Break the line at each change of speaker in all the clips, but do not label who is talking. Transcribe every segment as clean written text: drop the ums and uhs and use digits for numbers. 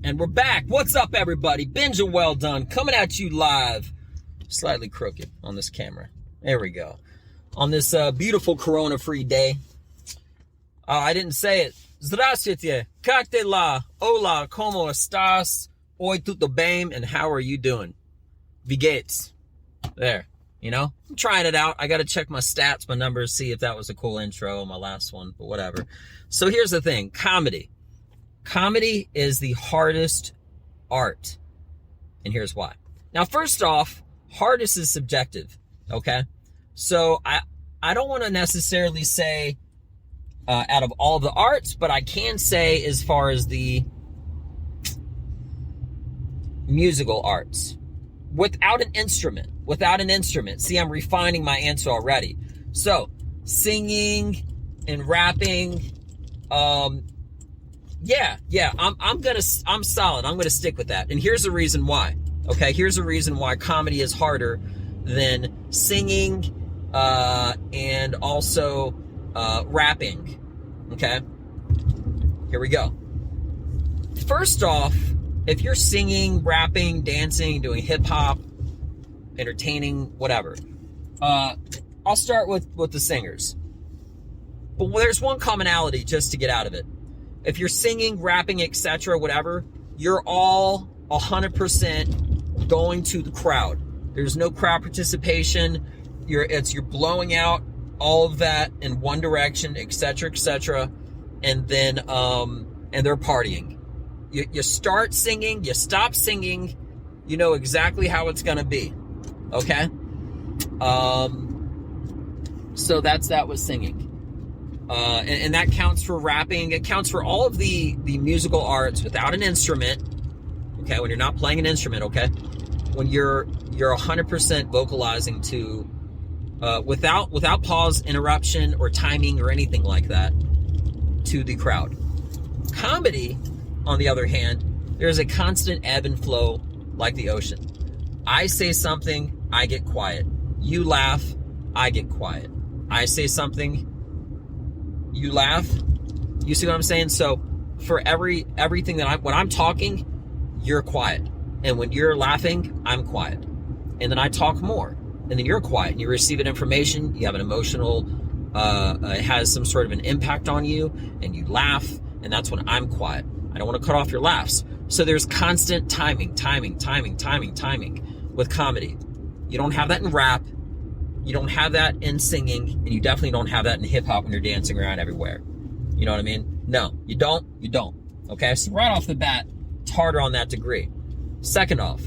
And we're back. What's up, everybody? Benja Welldone coming at you live. Slightly crooked on this camera. There we go. On this beautiful corona-free day. I didn't say it. Здравствуйте. Как дела? Hola. ¿Cómo estás? Hoy tudo bem. And how are you doing? Wie geht's? There. You know? I'm trying it out. I got to check my stats, my numbers, see if that was a cool intro on my last one, but whatever. So here's the thing. Comedy. Comedy is the hardest art. And here's why. Now, first off, hardest is subjective. Okay? So I don't want to necessarily say out of all the arts, but I can say as far as the musical arts. Without an instrument. See, I'm refining my answer already. So, singing and rapping, I'm solid. I'm gonna stick with that. And here's the reason why. Okay, here's the reason why comedy is harder than singing and also rapping. Okay, here we go. First off, if you're singing, rapping, dancing, doing hip hop, entertaining, whatever, I'll start with the singers. But there's one commonality just to get out of it. If you're singing, rapping, etc., whatever, you're all 100% going to the crowd. There's no crowd participation. You're blowing out all of that in one direction, etc., and then and they're partying. You start singing, you stop singing, you know exactly how it's gonna be. Okay? So that's that with singing. And that counts for rapping. It counts for all of the musical arts without an instrument. Okay, when you're not playing an instrument, okay? When you're 100% vocalizing to without pause, interruption, or timing or anything like that to the crowd. Comedy, on the other hand, there's a constant ebb and flow like the ocean. I say something, I get quiet. You laugh, I get quiet. I say something, you laugh. You see what I'm saying? So for everything that when I'm talking, you're quiet. And when you're laughing, I'm quiet. And then I talk more. And then you're quiet and you receive an information, you have an emotional, it has some sort of an impact on you, and you laugh, and that's when I'm quiet. I don't want to cut off your laughs. So there's constant timing with comedy. You don't have that in rap, you don't have that in singing, and you definitely don't have that in hip hop when you're dancing around everywhere. You know what I mean? No, you don't. Okay, so right off the bat, it's harder on that degree. Second off,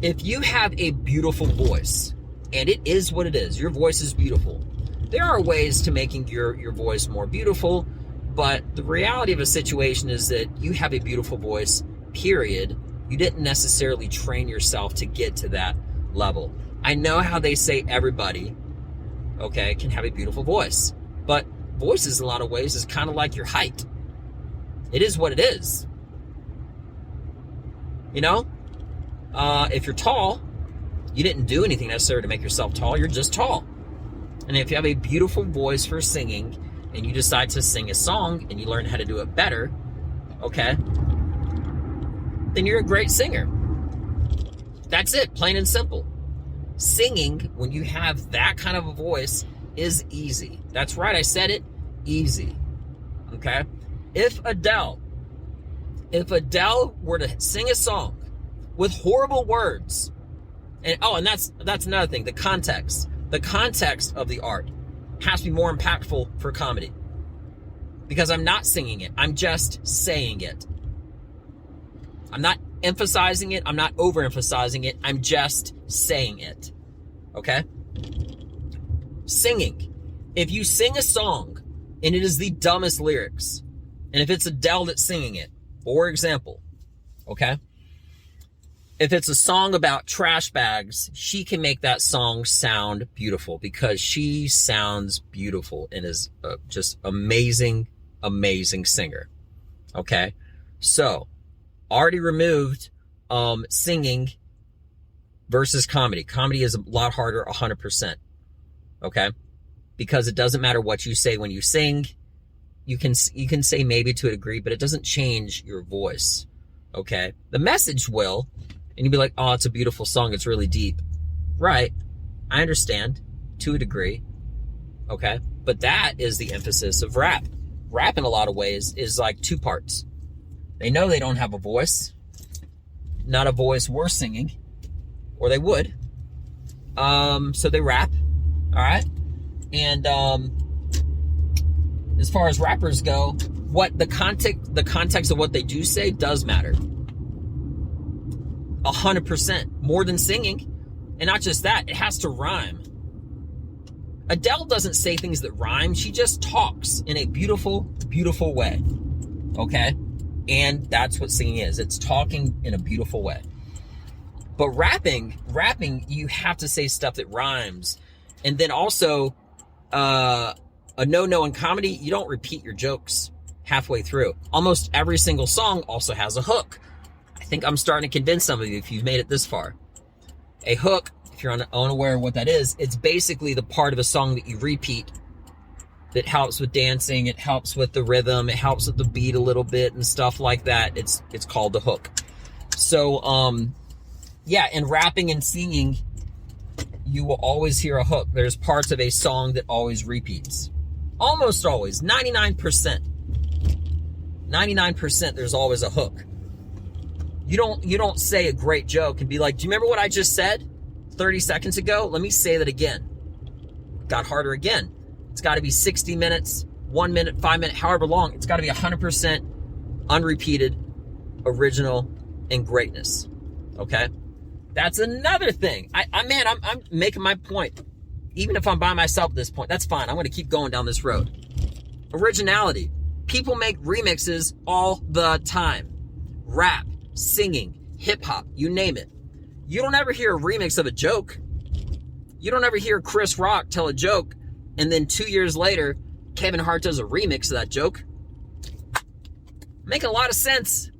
if you have a beautiful voice, and it is what it is, your voice is beautiful. There are ways to making your voice more beautiful, but the reality of a situation is that you have a beautiful voice, period. You didn't necessarily train yourself to get to that level. I know how they say everybody, okay, can have a beautiful voice, but voices in a lot of ways is kind of like your height. It is what it is. You know? If you're tall, you didn't do anything necessary to make yourself tall. You're just tall. And if you have a beautiful voice for singing and you decide to sing a song and you learn how to do it better, okay, then you're a great singer. That's it, plain and simple. Singing, when you have that kind of a voice, is easy. That's right, I said it, easy. Okay? If Adele were to sing a song with horrible words, and that's another thing, the context of the art has to be more impactful for comedy, because I'm not singing it, I'm just saying it. I'm not emphasizing it, I'm not overemphasizing it, I'm just saying it. Okay? Singing. If you sing a song and it is the dumbest lyrics, and if it's Adele that's singing it, for example, okay? If it's a song about trash bags, she can make that song sound beautiful because she sounds beautiful and is just amazing singer. Okay? So, already removed singing versus comedy. Comedy is a lot harder, 100%. Okay? Because it doesn't matter what you say when you sing. you can say maybe to a degree, but it doesn't change your voice. Okay, the message will, and you'll be like, oh, it's a beautiful song, it's really deep. Right, I understand to a degree. Okay, but that is the emphasis of rap. Rap in a lot of ways is like two parts. They know they don't have a voice, not a voice worth singing, or they would. So they rap, all right? And as far as rappers go, what the context of what they do say does matter. 100%, more than singing. And not just that, it has to rhyme. Adele doesn't say things that rhyme. She just talks in a beautiful, beautiful way. Okay? And that's what singing is. It's talking in a beautiful way. But rapping, you have to say stuff that rhymes. And then also, a no-no in comedy, you don't repeat your jokes halfway through. Almost every single song also has a hook. I think I'm starting to convince some of you if you've made it this far. A hook, if you're unaware of what that is, it's basically the part of a song that you repeat that helps with dancing, it helps with the rhythm, it helps with the beat a little bit and stuff like that. It's called the hook. So, yeah, in rapping and singing, you will always hear a hook. There's parts of a song that always repeats. Almost always, 99%. 99% there's always a hook. You don't say a great joke and be like, do you remember what I just said 30 seconds ago? Let me say that again. Got harder again. It's got to be 60 minutes, 1 minute, 5 minutes, however long. It's got to be 100% unrepeated, original, and greatness. Okay? That's another thing. I'm making my point. Even if I'm by myself at this point, that's fine. I'm going to keep going down this road. Originality. People make remixes all the time. Rap, singing, hip-hop, you name it. You don't ever hear a remix of a joke. You don't ever hear Chris Rock tell a joke, and then 2 years later, Kevin Hart does a remix of that joke. Making a lot of sense.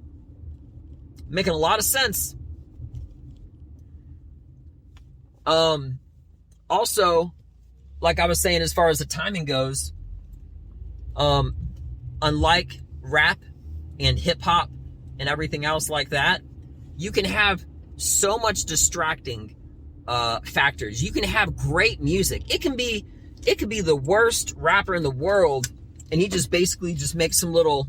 Making a lot of sense. Also, like I was saying, as far as the timing goes, unlike rap and hip-hop and everything else like that, you can have so much distracting factors. You can have great music. It can be the worst rapper in the world, and he just basically just makes some little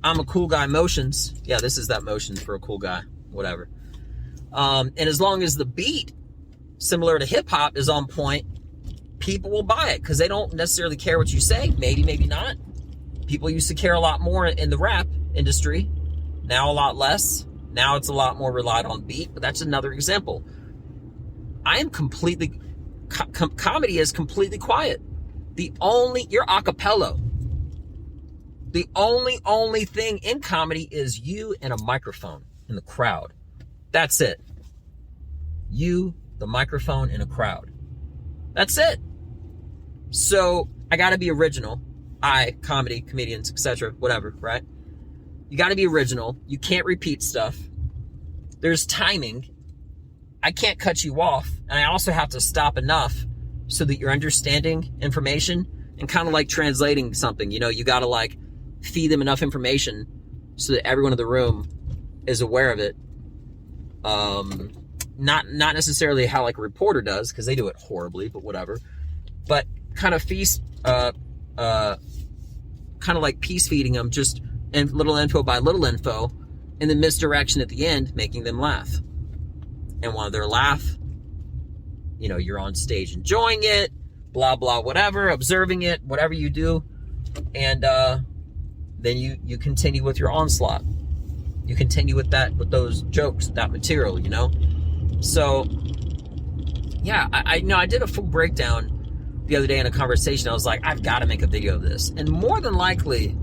I'm a cool guy motions. Yeah, this is that motion for a cool guy, whatever. And as long as the beat, similar to hip-hop, is on point, people will buy it because they don't necessarily care what you say. Maybe, maybe not. People used to care a lot more in the rap industry. Now a lot less. Now it's a lot more relied on beat, but that's another example. I am completely... comedy is completely quiet. You're a cappella. The only thing in comedy is you and a microphone in the crowd. That's it. You, the microphone, and a crowd. That's it. So I gotta be original. Comedy, comedians, etc., whatever, right? You gotta be original. You can't repeat stuff. There's timing. I can't cut you off, and I also have to stop enough so that you're understanding information and kind of like translating something. You gotta like feed them enough information so that everyone in the room is aware of it. Not necessarily how like a reporter does, because they do it horribly, but whatever. But kind of kind of like piece feeding them, just little info by little info, and then misdirection at the end, making them laugh. And while they're laugh, you're on stage enjoying it, blah, blah, whatever, observing it, whatever you do. And then you continue with your onslaught. You continue with those jokes, that material, So, yeah, I did a full breakdown the other day in a conversation. I was like, I've got to make a video of this. And more than likely,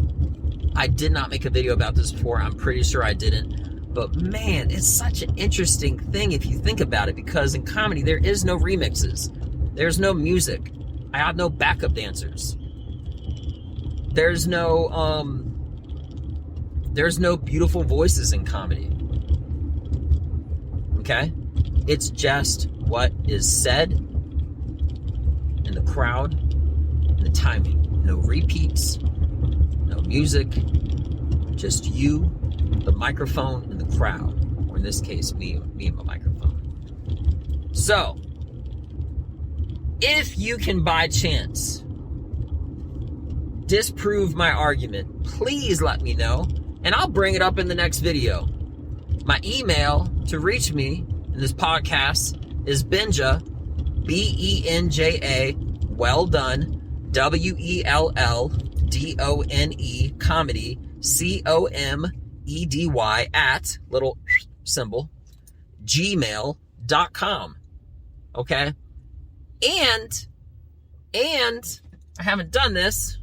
I did not make a video about this before. I'm pretty sure I didn't. But man, it's such an interesting thing if you think about it, because in comedy, there is no remixes. There's no music. I have no backup dancers. There's no beautiful voices in comedy. Okay? It's just what is said in the crowd, and the timing. No repeats, music, just you, the microphone, and the crowd. Or in this case, me and my microphone. So, if you can by chance disprove my argument, please let me know, and I'll bring it up in the next video. My email to reach me in this podcast is Benja, Benja, Welldone, Welldone, comedy, comedy, at, little symbol, gmail.com. Okay? And I haven't done this,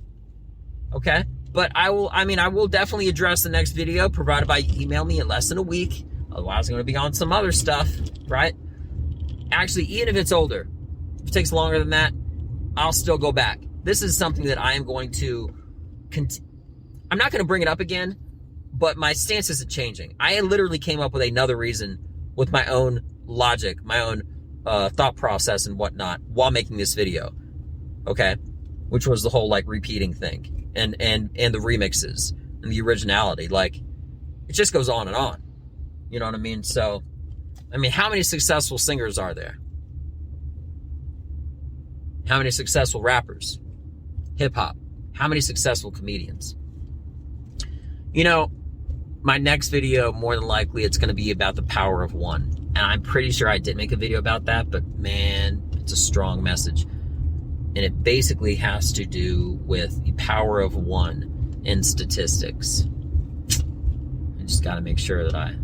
okay? But I will definitely address the next video, provided by you email me in less than a week. Otherwise, I'm going to be on some other stuff, right? Actually, even if it's older, if it takes longer than that, I'll still go back. This is something that I am going to I'm not going to bring it up again, but my stance isn't changing. I literally came up with another reason with my own logic, my own thought process and whatnot while making this video, okay? Which was the whole, like, repeating thing and the remixes and the originality. Like, it just goes on and on. You know what I mean? So, I mean, how many successful singers are there? How many successful rappers? Hip-hop. How many successful comedians? You know, my next video, more than likely, it's going to be about the power of one. And I'm pretty sure I did make a video about that, but man, it's a strong message. And it basically has to do with the power of one in statistics. I just got to make sure that I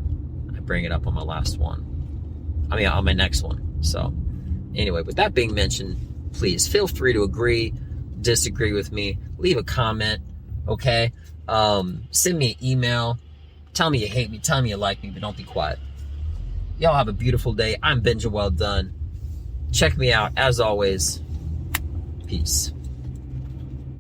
bring it up on my last one. I mean, on my next one. So, anyway, with that being mentioned, please feel free to agree, disagree with me, leave a comment, okay? Send me an email. Tell me you hate me, tell me you like me, but don't be quiet. Y'all have a beautiful day. I'm Benja Welldone. Check me out, as always. Peace.